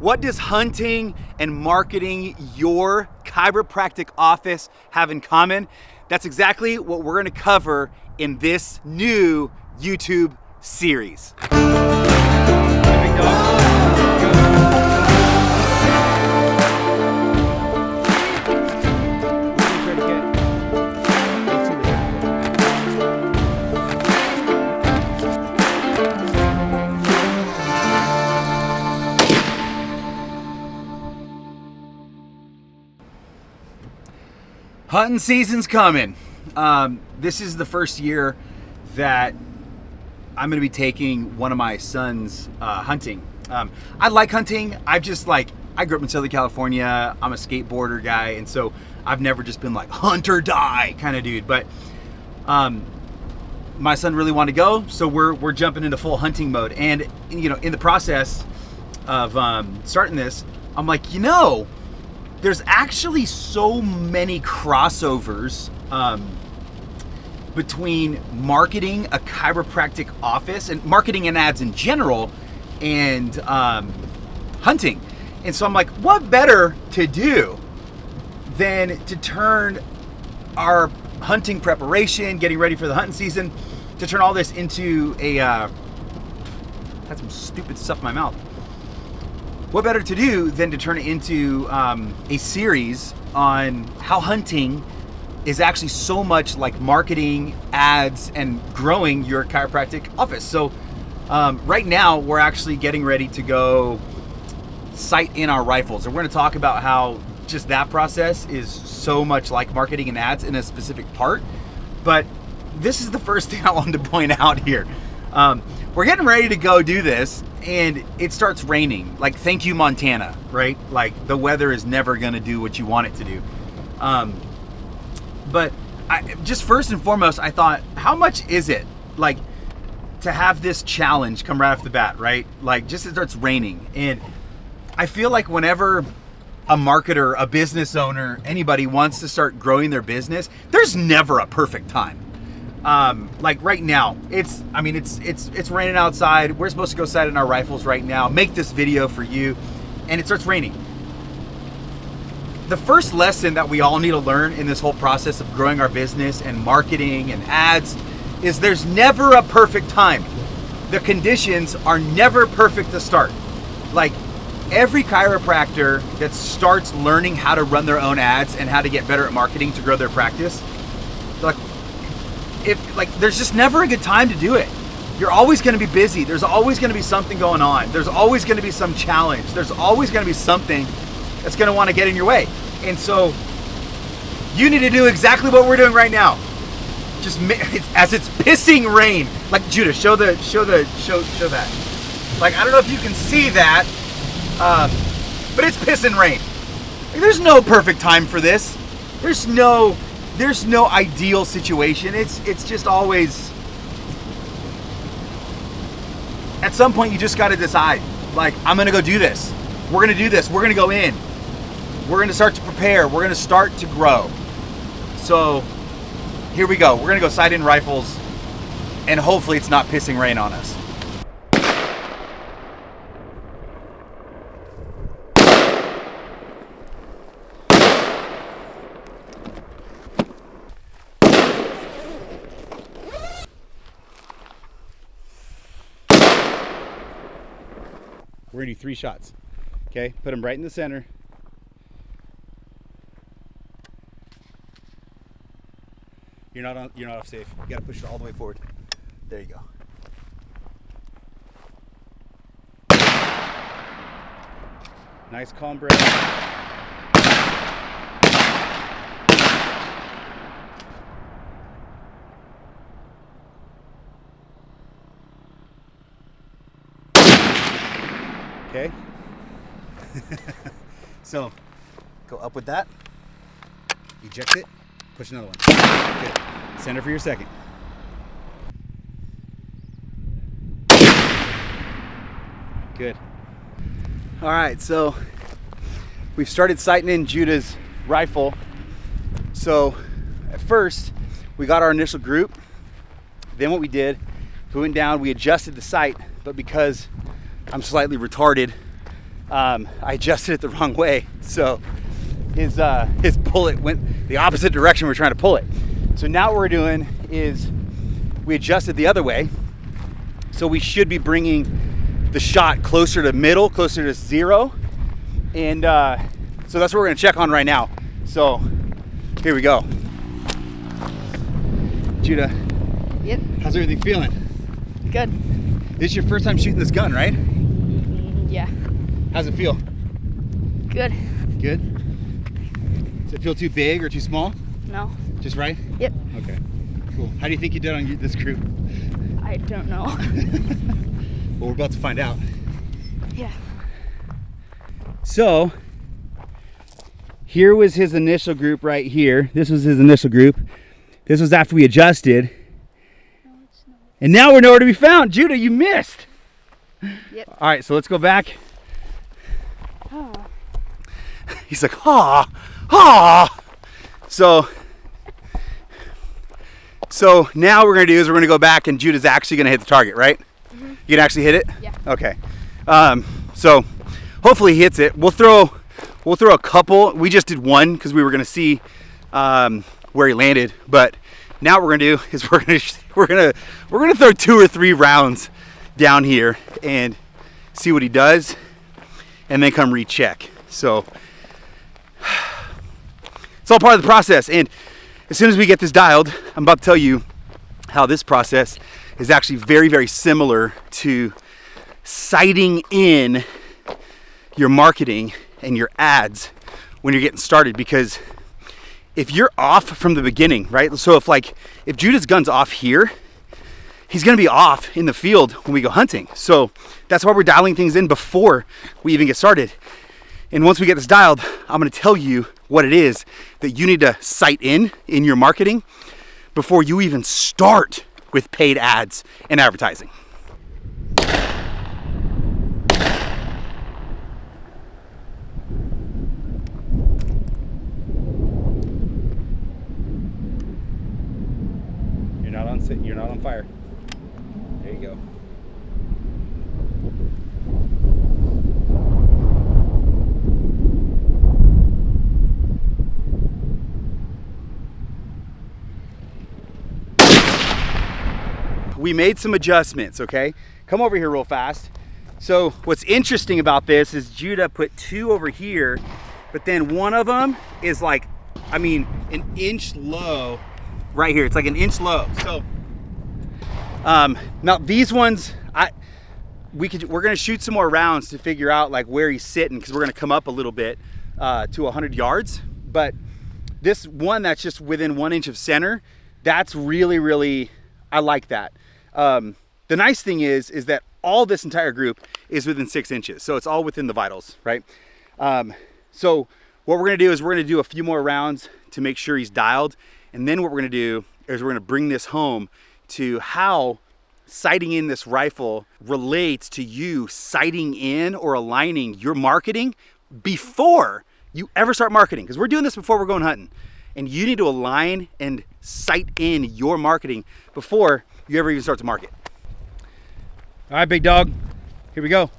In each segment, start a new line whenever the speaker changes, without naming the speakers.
What does hunting and marketing your chiropractic office have in common? That's exactly what we're going to cover in this new YouTube series. Hunting season's coming. This is the first year that I'm gonna be taking one of my sons hunting. I like hunting. I grew up in Southern California. I'm a skateboarder guy, and so I've never just been like hunt or die kind of dude. But my son really wanted to go, so we're jumping into full hunting mode. And in the process of starting this, I'm like, there's actually so many crossovers between marketing a chiropractic office and marketing and ads in general and hunting. And so I'm like, what better to do than to turn our hunting preparation, getting ready for the hunting season, to turn all this into had some stupid stuff in my mouth. What better to do than to turn it into a series on how hunting is actually so much like marketing, ads, and growing your chiropractic office. So right now we're actually getting ready to go sight in our rifles. And we're gonna talk about how just that process is so much like marketing and ads in a specific part. But this is the first thing I wanted to point out here. We're getting ready to go do this, and it starts raining. Like, thank you, Montana, right? Like, the weather is never gonna do what you want it to do. But just first and foremost, I thought, how much is it, like, to have this challenge come right off the bat, right? Like, just it starts raining. And I feel like whenever a marketer, a business owner, anybody wants to start growing their business, there's never a perfect time. Like right now, it's raining outside. We're supposed to go sight in our rifles right now, make this video for you, and it starts raining. The first lesson that we all need to learn in this whole process of growing our business and marketing and ads is there's never a perfect time. The conditions are never perfect to start. Like, every chiropractor that starts learning how to run their own ads and how to get better at marketing to grow their practice, there's just never a good time to do it. You're always going to be busy. There's always going to be something going on. There's always going to be some challenge. There's always going to be something that's going to want to get in your way. And so you need to do exactly what we're doing right now. Just as it's pissing rain. Like, Judah, show that. Like, I don't know if you can see that, but it's pissing rain. Like, there's no perfect time for this. There's no ideal situation. It's just always, at some point you just got to decide, like, I'm going to go do this. We're going to do this. We're going to go in. We're going to start to prepare. We're going to start to grow. So here we go. We're going to go sight in rifles, and hopefully it's not pissing rain on us. We're gonna do 3 shots. Okay, put them right in the center. You're not off safe. You gotta push it all the way forward. There you go. Nice calm breath. Okay. So go up with that, eject it, push another one. Good. Center for your second. Good. All right, so we've started sighting in Judah's rifle. So at first we got our initial group. Then what we did, we went down, we adjusted the sight, but because I'm slightly retarded, I adjusted it the wrong way. So his bullet went the opposite direction we're trying to pull it. So now what we're doing is we adjusted the other way. So we should be bringing the shot closer to middle, closer to 0. And so that's what we're gonna check on right now. So here we go. Judah.
Yep.
How's everything feeling?
Good.
This is your first time shooting this gun, right?
Yeah.
How's it feel?
Good.
Good? Does it feel too big or too small?
No.
Just right?
Yep.
Okay, cool. How do you think you did on this group?
I don't know.
Well, we're about to find out.
Yeah.
So, here was his initial group right here. This was his initial group. This was after we adjusted.
No, it's not.
And now we're nowhere to be found. Judah, you missed.
Yep.
All right, so let's go back.
Oh.
He's like, ah. So now what we're gonna do is we're gonna go back and Judah's actually gonna hit the target, right? Mm-hmm. You can actually hit it?
Yeah.
Okay. So hopefully he hits it. We'll throw a couple. We just did one because we were gonna see where he landed. But now what we're gonna do is we're gonna throw 2 or 3 rounds down here and see what he does, and then come recheck. So it's all part of the process. And as soon as we get this dialed, I'm about to tell you how this process is actually very, very similar to sighting in your marketing and your ads when you're getting started. Because if you're off from the beginning, right? So if Judah's gun's off here, he's gonna be off in the field when we go hunting. So that's why we're dialing things in before we even get started. And once we get this dialed, I'm gonna tell you what it is that you need to sight in your marketing before you even start with paid ads and advertising. You're not on fire. There you go. We made some adjustments, okay? Come over here real fast. So what's interesting about this is Judah put 2 over here, but then one of them is like, an inch low right here. It's like an inch low. So now these ones, we're gonna shoot some more rounds to figure out like where he's sitting, because we're gonna come up a little bit to 100 yards. But this one that's just within 1 inch of center, that's really, really, I like that. The nice thing is that all this entire group is within 6 inches. So it's all within the vitals, right? So what we're gonna do is we're gonna do a few more rounds to make sure he's dialed. And then what we're gonna do is we're gonna bring this home to how sighting in this rifle relates to you sighting in or aligning your marketing before you ever start marketing. Because we're doing this before we're going hunting. And you need to align and sight in your marketing before you ever even start to market. All right, big dog, here we go.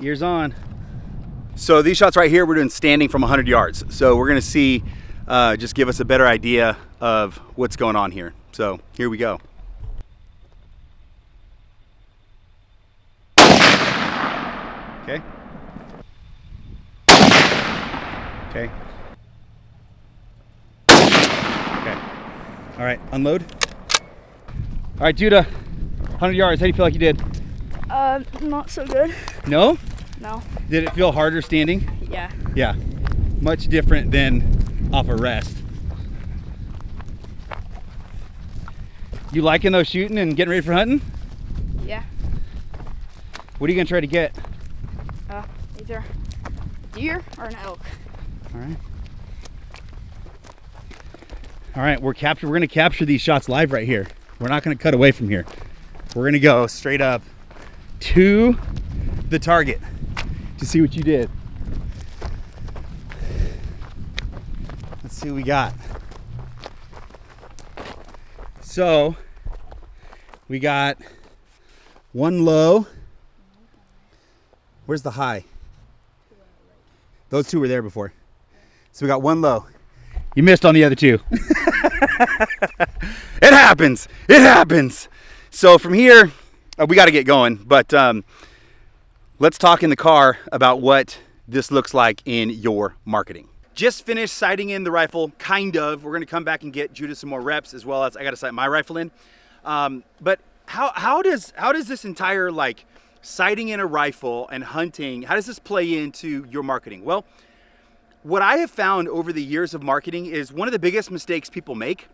Ears on. So these shots right here, we're doing standing from 100 yards. So we're gonna see, just give us a better idea of what's going on here. So here we go. Okay. Okay. Okay. All right, unload. All right, Judah, 100 yards, how do you feel like you did?
Not so good.
No?
No.
Did it feel harder standing?
Yeah.
Yeah, much different than off a rest. You liking those shooting and getting ready for hunting?
Yeah.
What are you gonna try to get?
Either a deer or an elk.
All right. All right, we're gonna capture these shots live right here. We're not gonna cut away from here. We're gonna go straight up to the target to see what you did. Let's see what we got. So we got one low, Where's the high? Those two were there before. So we got one low. You missed on the other two. It happens. It happens. So from here, we got to get going. But let's talk in the car about what this looks like in your marketing. Just finished sighting in the rifle, kind of. We're going to come back and get Judah some more reps, as well as I got to sight my rifle in. But how does this entire like sighting in a rifle and hunting, how does this play into your marketing? Well, what I have found over the years of marketing is one of the biggest mistakes people make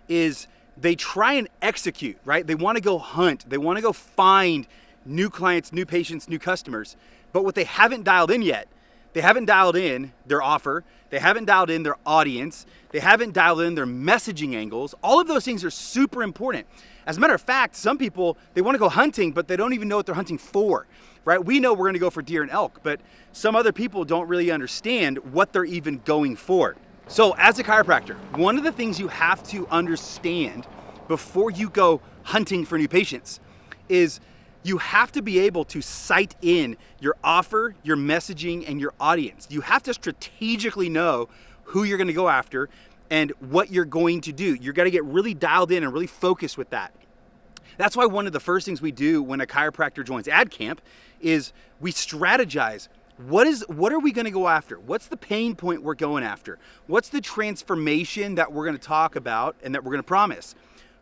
is they try and execute, right? They want to go hunt. They want to go find new clients, new patients, new customers. But what they haven't dialed in yet, they haven't dialed in their offer. They haven't dialed in their audience. They haven't dialed in their messaging angles. All of those things are super important. As a matter of fact, some people, they want to go hunting, but they don't even know what they're hunting for, right? We know we're going to go for deer and elk, but some other people don't really understand what they're even going for. So as a chiropractor, one of the things you have to understand before you go hunting for new patients is you have to be able to sight in your offer, your messaging, and your audience. You have to strategically know who you're going to go after and what you're going to do. You're going to get really dialed in and really focused with that. That's why one of the first things we do when a chiropractor joins ad camp is we strategize. What are we going to go after? What's the pain point we're going after? What's the transformation that we're going to talk about and that we're going to promise?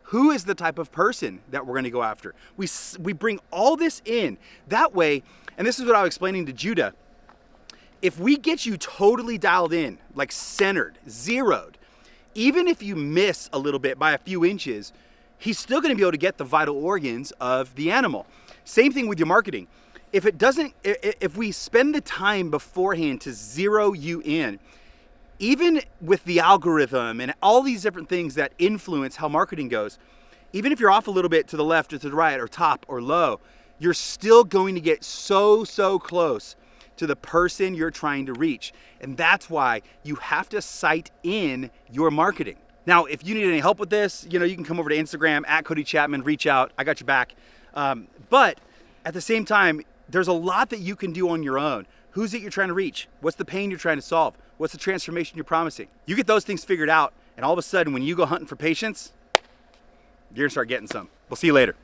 Who is the type of person that we're going to go after? We bring all this in. That way, and this is what I was explaining to Judah, if we get you totally dialed in, like centered, zeroed, even if you miss a little bit by a few inches, he's still going to be able to get the vital organs of the animal. Same thing with your marketing. If we spend the time beforehand to zero you in, even with the algorithm and all these different things that influence how marketing goes, even if you're off a little bit to the left or to the right or top or low, you're still going to get so close to the person you're trying to reach. And that's why you have to sight in your marketing. Now, if you need any help with this, you can come over to Instagram at Cody Chapman, reach out. I got your back. But at the same time, there's a lot that you can do on your own. Who's it you're trying to reach? What's the pain you're trying to solve? What's the transformation you're promising? You get those things figured out, and all of a sudden, when you go hunting for patients, you're gonna start getting some. We'll see you later.